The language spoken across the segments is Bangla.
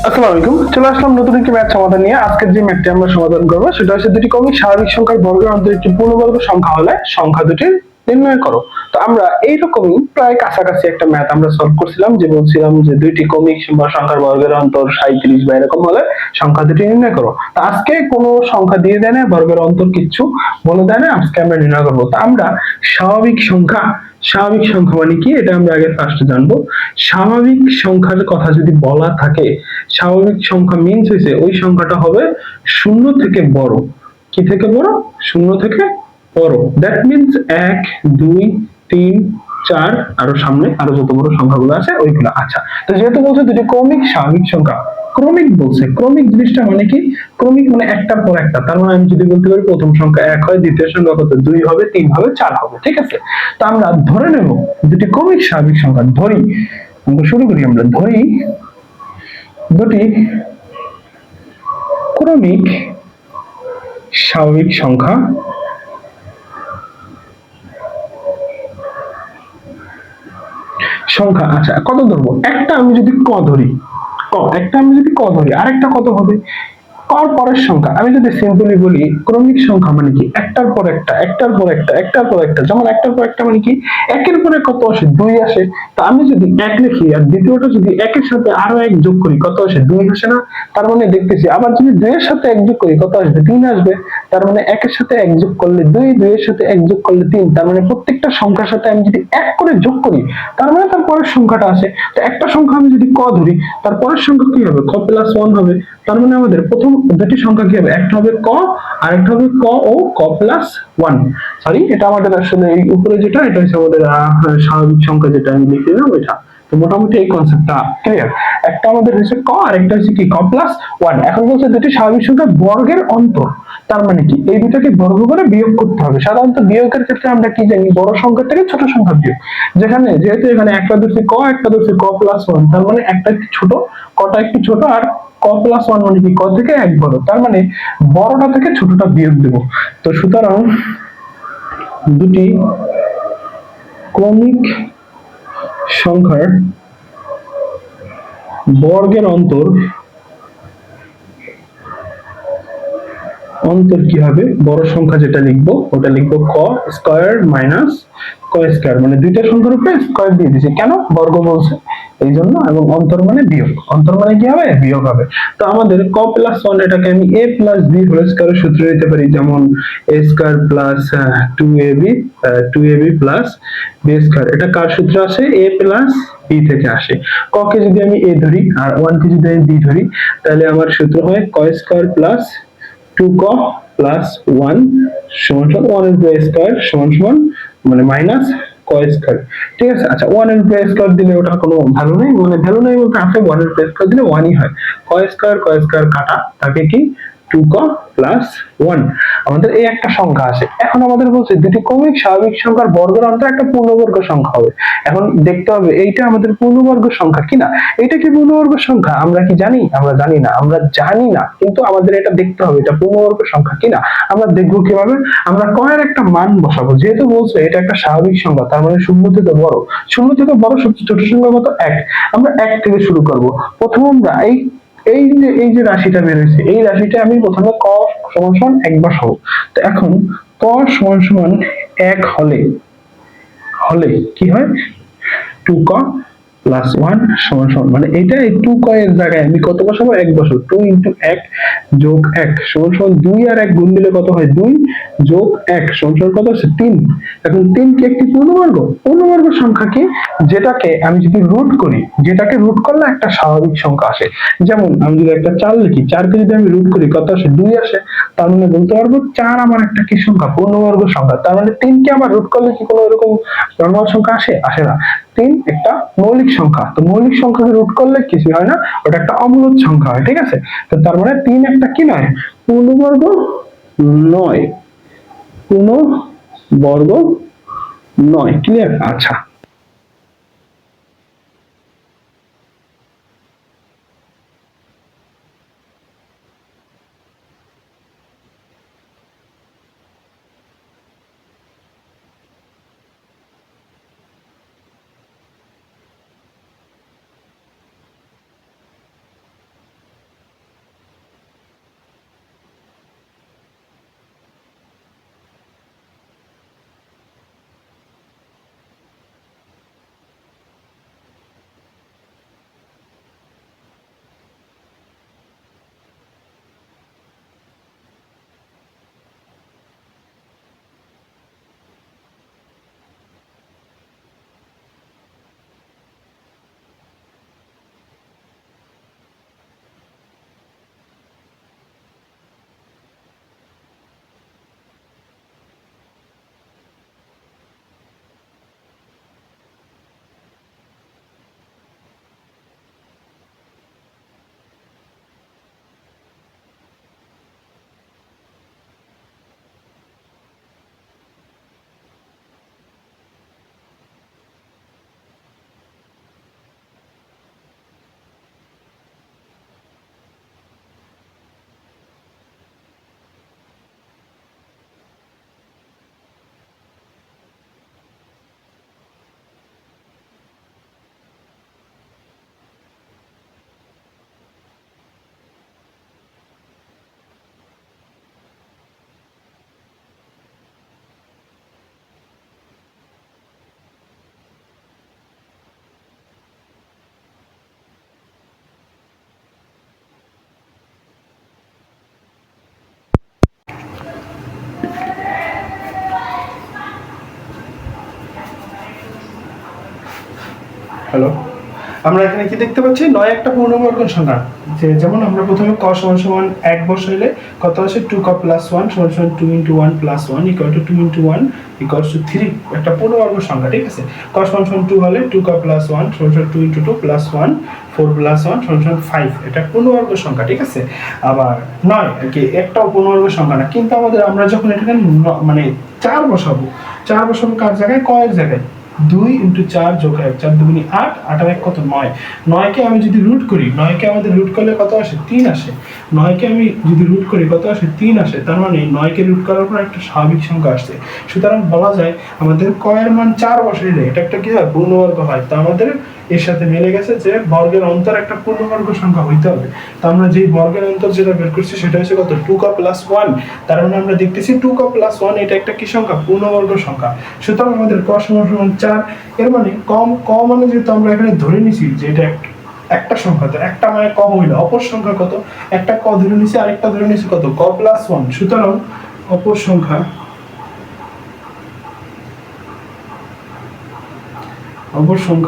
আসসালামু আলাইকুম, চলে আসলাম নতুন একটি ম্যাথ সমাধান নিয়ে। আজকের যে ম্যাথটি আমরা সমাধান করবো সেটা হচ্ছে দুটি ক্রমিক স্বাভাবিক সংখ্যার বর্গের অন্তর একটি পূর্ণবর্গ সংখ্যা হলে সংখ্যা দুটি নির্ণয় করো। তো আমরা এইরকমই প্রায় কাছাকাছি একটা ম্যাথ আমরা সলভ করছিলাম, যে বলছিলাম যে দুইটি ক্রমিক সংখ্যার বর্গের অন্তর 37 বা এরকম হলে সংখ্যা দুটি নির্ণয় করো। তো আজকে কোনো সংখ্যা দিয়ে দেয় না, বর্গের অন্তর কিচ্ছু বলে দেয় না, আজকে আমরা নির্ণয় করবো। তো আমরা স্বাভাবিক সংখ্যা, স্বাভাবিক সংখ্যা মানে কি এটা আমরা আগে ফার্স্ট জানবো। স্বাভাবিক সংখ্যার কথা যদি বলা থাকে, স্বাভাবিক সংখ্যা মিনস হইছে ওই সংখ্যাটা হবে শূন্য থেকে বড়। কি থেকে বড়? শূন্য থেকে বড়। দ্যাট মিনস 1, 2, 3, 4 আরো সামনে আরো যত বড় সংখ্যাগুলো আছে ওইগুলো। আচ্ছা, তো যেহেতু বলছে দুটি ক্রমিক স্বাভাবিক সংখ্যা, ক্রমিক বলছে, ক্রমিক জিনিসটা মানে কি? ক্রমিক মানে একটার পর একটা। তার মানে আমি যদি বলতে পারি প্রথম সংখ্যা 1 হয়, দ্বিতীয় সংখ্যা কত 2 হবে, 3 হবে, 4 হবে, ঠিক আছে? তো আমরা ধরে নেব দুটি ক্রমিক স্বাভাবিক সংখ্যা। ধরি, আমরা শুরু করি, আমরা ধরি দুটি ক্রমিক স্বাভাবিক সংখ্যা সংখ্যা। আচ্ছা, কত ধরবো? একটা আমি যদি ক ধরি, একটা আমি যদি ক ধরি, আরেকটা কত হবে? কর পরের সংখ্যা। আমি যদি সিম্পলি বলি ক্রমিক সংখ্যা মানে কি? একটার পর একটা, একটার পর একটা, একটার পর একটা। যেমন একটার পর একটা মানে কি? একের পরে কত আসে? 2 আসে। তো আমি যদি 1 লিখি আর দ্বিতীয়টা যদি 1 এর সাথে আরো 1 যোগ করি, কত আসে? 2 আসে না? তার মানে দেখতেছি আবার যদি 2 এর সাথে 1 যোগ করি, কত আসবে? 3 আসবে। তার মানে 1 এর সাথে 1 যোগ করলে 2, 2 এর সাথে 1 যোগ করলে 3। তার মানে প্রত্যেকটা সংখ্যার সাথে আমি যদি 1 করে যোগ করি, তার মানে তার পরের সংখ্যাটা আসে। তো একটা সংখ্যা আমি যদি ক ধরি, তার পরের সংখ্যা কি হবে? ক প্লাস 1 হবে। তার মানে আমাদের প্রথম দুটি সংখ্যা কি হবে? একটা হবে ক আর একটা হবে ক ও ক প্লাস 1। সরি, এটা আমাদের আসলে এই উপরে যেটা, এটা হচ্ছে আমাদের স্বাভাবিক সংখ্যা যেটা আমি লিখে দিলাম এটা। তো মোটামুটি এই কনসেপ্টটা ক্লিয়ার। একটা আমাদের হচ্ছে ক আর একটা হচ্ছে কি? ক প্লাস 1। এখন বলছে দুটি স্বাভাবিক সংখ্যার বর্গের অন্তর। তার মানে কি? এই দুটাকে বর্গ করে বিয়োগ করতে হবে। সাধারণত বিয়োগের ক্ষেত্রে আমরা কি জানি? বড় সংখ্যা থেকে ছোট সংখ্যা বিয়োগ। যেখানে যেহেতু এখানে একটা ধরছি ক, একটা ধরছি ক প্লাস 1, তার মানে একটা একটু ছোট, কটা একটু ছোট, আর ক প্লাস 1 মানে কি? ক থেকে এক বড়। তার মানে বড়টা থেকে ছোটটা বিয়োগ দেব। তো সুতরাং দুটি ক্রমিক সংখ্যার বর্গের অন্তর, অন্তর কি হবে? বড় সংখ্যা যেটা লিখবো ওটা লিখবো ক স্কয়ার মাইনাস ক স্কয়ার, মানে দুইটা সংখ্যার উপরে স্কয়ার দিয়ে দিয়েছি। কেন? বর্গ বলছে এই জন্য। এবং অন্তর মানে বিয়োগ, অন্তর মানে কি হবে? বিয়োগ হবে। তো আমাদের ক প্লাস 1 এটাকে আমি a প্লাস b হোল স্কয়ারের সূত্র নিতে পারি, যেমন a square plus 2ab, 2ab plus b square. এটা কার সূত্র আসে? a প্লাস b থেকে আসে। ক কে যদি আমি a ধরি আর 1 কে যদি আমি b ধরি, তাহলে আমার সূত্র হয় ক স্কয়ার প্লাস 2 ক প্লাস 1 সমান সমান 1 এর উপরে স্কয়ার সমান সমান মানে মাইনাস ক স্কয়ার। ঠিক আছে? আচ্ছা, 1 এর উপরে স্কয়ার দিলে ওটার কোনো ভ্যালু নেই, মানে ভ্যালু নেই বলতে আছে 1 এর উপরে স্কয়ার দিলে 1 ই হয়। ক স্কয়ার কাটা থাকে কি? 2 ক প্লাস 1। আমাদের এই একটা সংখ্যা আসে। এখন আমাদের বলছে দুটি ক্রমিক স্বাভাবিক সংখ্যার বর্গের অন্তর একটা পূর্ণবর্গ সংখ্যা হবে। এখন দেখতে হবে এইটা আমাদের পূর্ণবর্গ সংখ্যা কিনা। এটা কি পূর্ণবর্গ সংখ্যা? আমরা কি জানি? আমরা জানি না, আমরা জানি না, কিন্তু আমাদের এটা দেখতে হবে এটা পূর্ণবর্গ সংখ্যা কিনা। আমরা দেখবো কিভাবে? আমরা ক এর একটা মান বসাবো। যেহেতু বলছে এটা একটা স্বাভাবিক সংখ্যা, তার মানে শূন্য থেকে বড়। শূন্য থেকে বড় সবচেয়ে ছোট সংখ্যা কত? 1। আমরা 1 থেকে শুরু করব। প্রথমে আমরা এই যে রাশিটা বের হয়েছে, এই রাশিটা আমি প্রথমে ক সমান সমান 1 বসাবো। তো এখন ক সমান সমান 1 হলে হলে কি হয়? 2 ক প্লাস 1 সমান সমান, মানে এটা এই 2 ক এর জায়গায় আমি কত বসাবো? 1 বসাবো। 2 ইনটু 1 যোগ 1 সমান সমান 2 আর 1 গুণ দিলে কত হয়? 2 যোগ 1 সমান সমান কত আছে? 3। এখন 3 কি একটি পূর্ণবর্গ? পূর্ণবর্গ সংখ্যা কি? যেটাকে আমি যদি রুট করি, যেটাকে রুট করলে একটা স্বাভাবিক সংখ্যা আসে। যেমন আমি যদি একটা 4 লিখি, 4 কে যদি আমি রুট করি কত আসে? 2 আসে। তার মানে বলতে পারবো 4 আমার একটা কি সংখ্যা? পূর্ণবর্গ সংখ্যা। তার মানে 3 কে আবার রুট করলে কি কোনো এরকম নরমাল সংখ্যা আসে? আসে না। 3 একটা মৌলিক সংখ্যা। তো মৌলিক সংখ্যাকে রুট করলে কিছু হয় না, ওটা একটা অমূলদ সংখ্যা হয়। ঠিক আছে? তো তার মানে 3 একটা কি নয়? পূর্ণবর্গ নয়। পূর্ণবর্গ নয়। ক্লিয়ার? আচ্ছা, হ্যালো, আমরা এখানে কি দেখতে পাচ্ছি 9 একটা পূর্ণবর্গ সংখ্যা, যেমন আমরা প্রথমে ক সমান সমান 1 বসাইলে কত আসে 2 ক প্লাস 1 সমান সমান 2 * 1 + 1 = 2 * 1 = 3, একটা পূর্ণবর্গ সংখ্যা, ঠিক আছে। ক সমান সমান 2 হলে 2 ক প্লাস 1 সমান সমান 2 * 2 + 1 4 + 1 সমান সমান 5, এটা পূর্ণবর্গ সংখ্যা, ঠিক আছে। আবার 9 কি একটাও পূর্ণবর্গ সংখ্যা না, কিন্তু আমরা যখন এটাকে মানে 4 বসাবো কার জায়গায়, ক এর জায়গায়, 2 × 4 + 1 4 × 2 = 8 8 আর 1 কত 9, 9 কে আমি যদি রুট করি, 9 কে আমাদের রুট করলে কত আসে 3 আসে, 9 কে আমি যদি রুট করি কত আসে 3 আসে, তার মানে 9 কে রুট করার পর একটা স্বাভাবিক সংখ্যা আসছে। সুতরাং বলা যায় আমাদের ক এর মান 4 বসাইলে এটা একটা কি হয়, পূর্ণবর্গ হয়। তো আমাদের এর সাথে মিলে গেছে যে বর্গের অন্তর একটা পূর্ণবর্গ সংখ্যা হইতে হবে। তো আমরা যেই বর্গের অন্তর যেটা বের করছি সেটা হচ্ছে কত 2 ক + 1, তার মানে আমরা দেখতেছি 2 ক + 1 এটা একটা কি সংখ্যা, পূর্ণবর্গ সংখ্যা। সুতরাং আমাদের ক সমান সমান 4, এর মানে ক মানে যেহেতু আমরা এখানে ধরে নিছি যে এটা একটা সংখ্যা, তো একটা মানে ক হইলো, অপর সংখ্যা কত, একটা ক ধরে নিছি আরেকটা ধরে নিছি কত, ক + 1। সুতরাং অপর সংখ্যা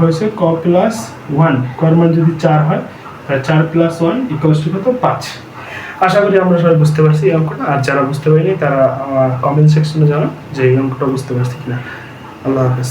হচ্ছে ক + 1, কর মান যদি 4 হয় তাহলে 4 + 1 = কত 5। আশা করি আমরা সবাই বুঝতে পারছি এই অঙ্কটা, আর যারা বুঝতে পারিনি তারা কমেন্ট সেকশনে জানাও যে এই অঙ্কটা বুঝতে পারছি কিনা। আল্লাহ হাফেজ।